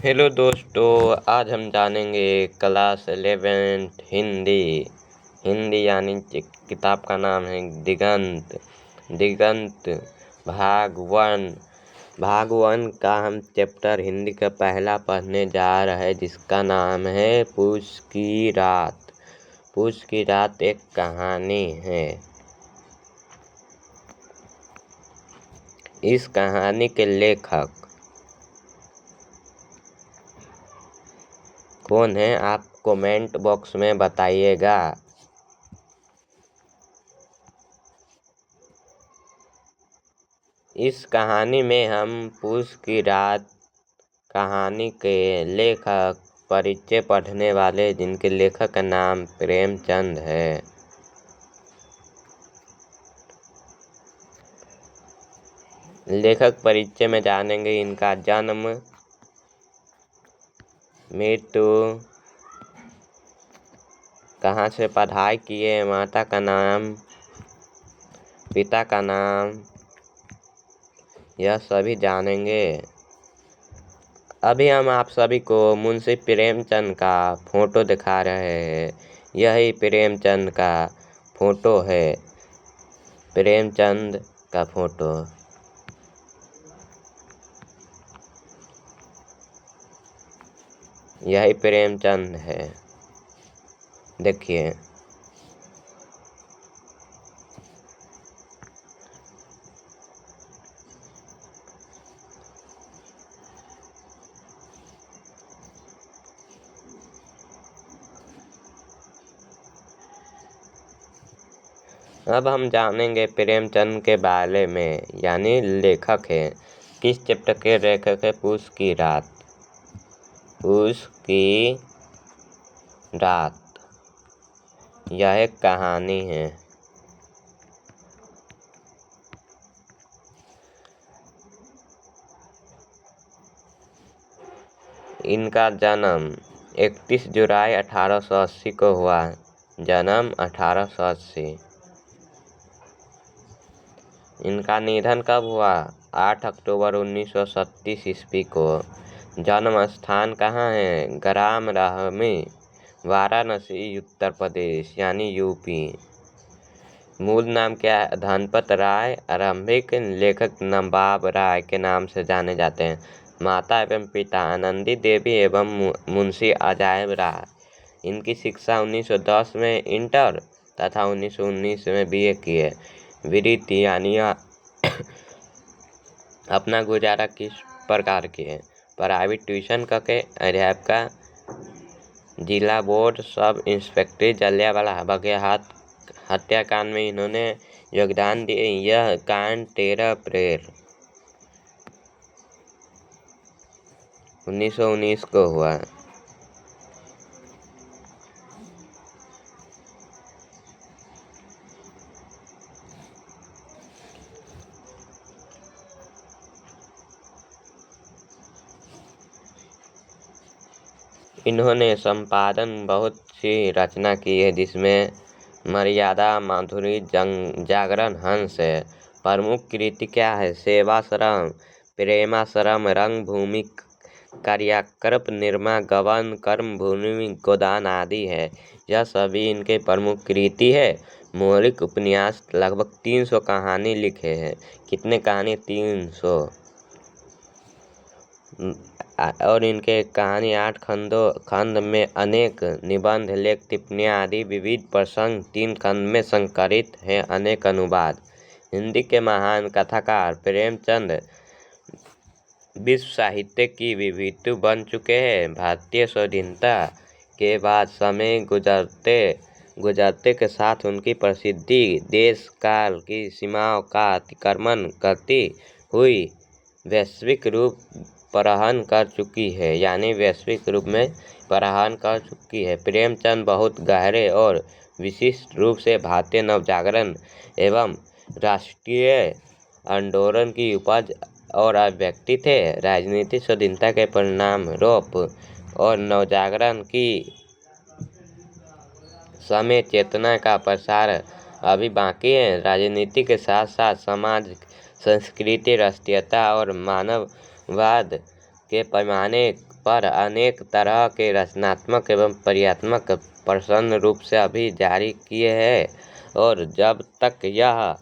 Hello दोस्तों, आज हम जानेंगे क्लास 11th हिंदी यानी कि किताब का नाम है दिगंत भाग वन का हम चैप्टर हिंदी का पहला पढ़ने जा रहे हैं, जिसका नाम है पूस की रात। पूस की रात एक कहानी है। इस कहानी के लेखक कौन है, आप कमेंट बॉक्स में बताइएगा। इस कहानी में हम पूस की रात कहानी के लेखक परिचय पढ़ने वाले, जिनके लेखक का नाम प्रेमचंद है। लेखक परिचय में जानेंगे इनका जन्म, मृत्यु, कहाँ से पढ़ाई किए, माता का नाम, पिता का नाम, यह सभी जानेंगे। अभी हम आप सभी को मुंशी प्रेमचंद का फोटो दिखा रहे हैं। यही प्रेमचंद का फोटो है, प्रेमचंद का फोटो। यही प्रेमचंद है, देखिए। अब हम जानेंगे प्रेमचंद के बारे में, यानी लेखक है। किस चैप्टर के लेखक है? पूस की रात। पूस की रात यह एक कहानी है। इनका जन्म 31 जुलाई 1880 को हुआ। जन्म 1880। इनका निधन कब हुआ? 8 अक्टूबर 1937 ईस्वी को। जन्म स्थान कहाँ है? ग्राम रहमी, वाराणसी, उत्तर प्रदेश यानी यूपी। मूल नाम क्या है? धनपत राय। आरंभिक लेखक नवाब राय के नाम से जाने जाते हैं। माता एवं पिता आनंदी देवी एवं मुंशी अजायब राय। इनकी शिक्षा 1910 में इंटर तथा 1919 में बीए किए। वृत्ति यानी अपना गुजारा किस प्रकार किए? प्राइवेट ट्यूशन करके, अध्यापका, जिला board, sub inspector, Jallianwala Bagh हत्याकांड में इन्होंने योगदान दिए। यह कांड 13 अप्रैल 1919 को हुआ। इन्होंने संपादन बहुत सी रचना की है, जिसमें मर्यादा, माधुरी, जागरण, हंस है। प्रमुख कृति क्या है? सेवाश्रम, प्रेमाश्रम, रंगभूमि, कार्याकल्प, निर्मा, गबन, कर्मभूमि, गोदान आदि है। यह सभी इनके प्रमुख कृति है। मौलिक उपन्यास लगभग 300 कहानी लिखे हैं। कितने कहानी? 300। और इनके कहानी 8 खंड में अनेक निबंध, लेख, टिप्पणियाँ आदि विविध प्रसंग 3 खंड में संकलित हैं। अनेक अनुवाद। हिंदी के महान कथाकार प्रेमचंद विश्व साहित्य की विभूति बन चुके हैं। भारतीय स्वाधीनता के बाद समय गुजरते के साथ उनकी प्रसिद्धि देश काल की सीमाओं का अतिक्रमण करती हुई वैश्विक रूप प्रहन कर चुकी है, यानी वैश्विक रूप में प्रहन कर चुकी है। प्रेमचंद बहुत गहरे और विशिष्ट रूप से भारतीय नवजागरण एवं राष्ट्रीय आंदोलन की उपज और अभिव्यक्ति थे। राजनीतिक स्वाधीनता के परिणाम रूप और नवजागरण की समय चेतना का प्रसार अभी बाकी है। राजनीति के साथ साथ समाज, संस्कृति, राष्ट्रीयता और मानववाद के पैमाने पर अनेक तरह के रचनात्मक एवं पर्यात्मक प्रश्न रूप से अभी जारी किए हैं और जब तक यह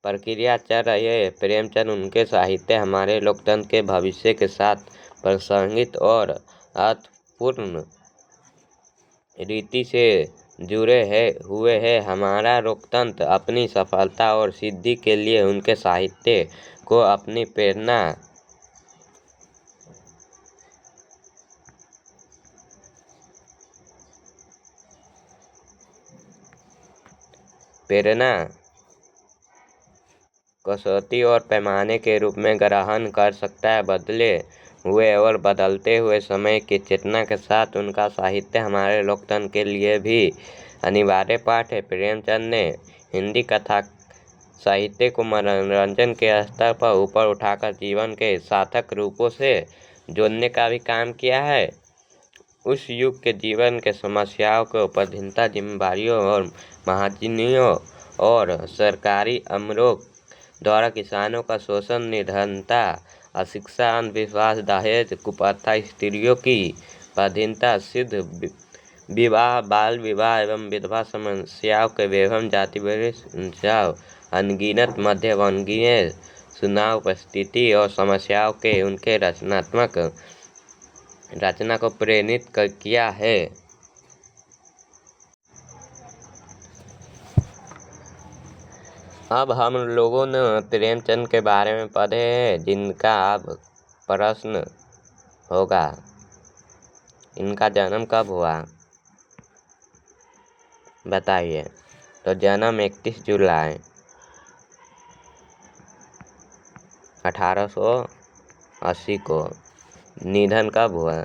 प्रक्रिया चल रही है, प्रेमचंद उनके साहित्य हमारे लोकतंत्र के भविष्य के साथ प्रासंगिक और अर्थपूर्ण रीति से जुड़े हुए हैं। हमारा लोकतंत्र अपनी सफलता और सिद्धि के लिए उनके साहित्य को अपनी प्रेरणा कसौटी और पैमाने के रूप में ग्रहण कर सकता है। बदले हुए और बदलते हुए समय की चेतना के साथ उनका साहित्य हमारे लोकतंत्र के लिए भी अनिवार्य पाठ है। प्रेमचंद ने हिंदी कथा साहित्य को मनोरंजन के स्तर पर ऊपर उठाकर जीवन के सार्थक रूपों से जोड़ने का भी काम किया है। उस युग के जीवन के समस्याओं को उपराधिकता, जिम्मेदारियों और महाजनियों और सरकारी अमलों द्वारा किसानों का शोषण, निर्धनता, अशिक्षा, अंधविश्वास, दहेज, कुप्रथा, स्त्रियों की पराधीनता, सिद्ध विवाह, बाल विवाह एवं विधवा समस्याओं के एवं जातिवादी हिंसा, अनगिनत मध्यवर्गीय चुनाव परिस्थिति और समस्याओं के उनके रचनात्मक रचना को प्रेरित किया है। अब हम लोगों ने प्रेमचंद के बारे में पढ़े हैं, जिनका अब प्रश्न होगा, इनका जन्म कब हुआ बताइए। तो जन्म 31 जुलाई 1880 को। निधन कब हुआ?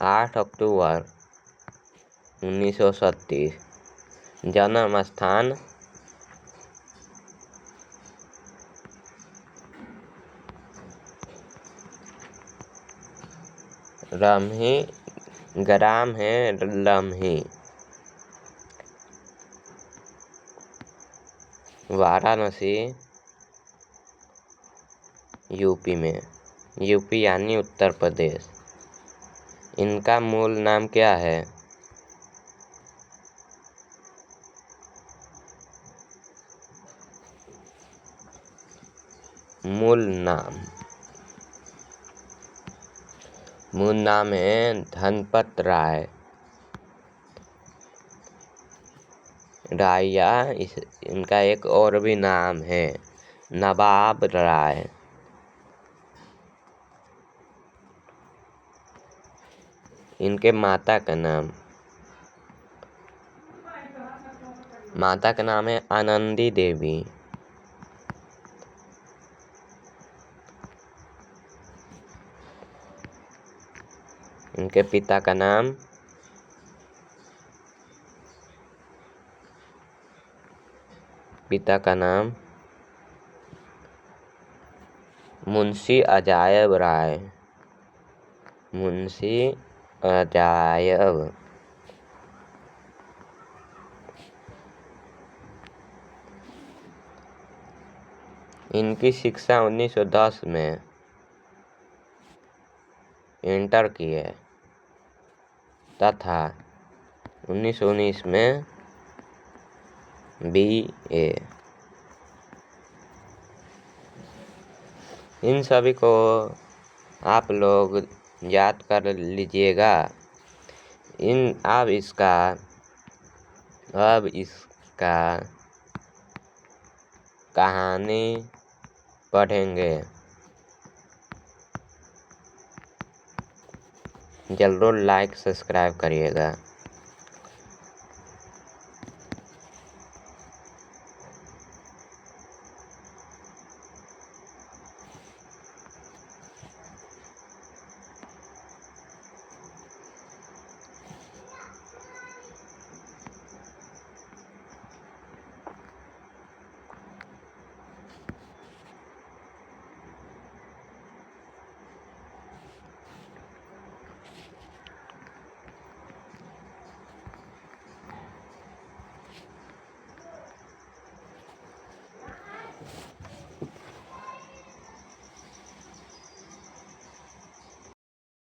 8 अक्टूबर 1937। जन्म स्थान रमही, ग्राम है रमही, वाराणसी, यूपी में। यूपी यानी उत्तर प्रदेश। इनका मूल नाम क्या है? मूल नाम है धनपत राय राया। इनका एक और भी नाम है नवाब राय। इनके माता का नाम है आनंदी देवी। इनके पिता का नाम मुंशी अजायब राय। मुंशी अजायब। इनकी शिक्षा 1910 में इंटर की है तथा 1919 में BA। इन सभी को आप लोग याद कर लीजिएगा। अब इसका कहानी पढ़ेंगे। जरूर लाइक सब्सक्राइब करिएगा।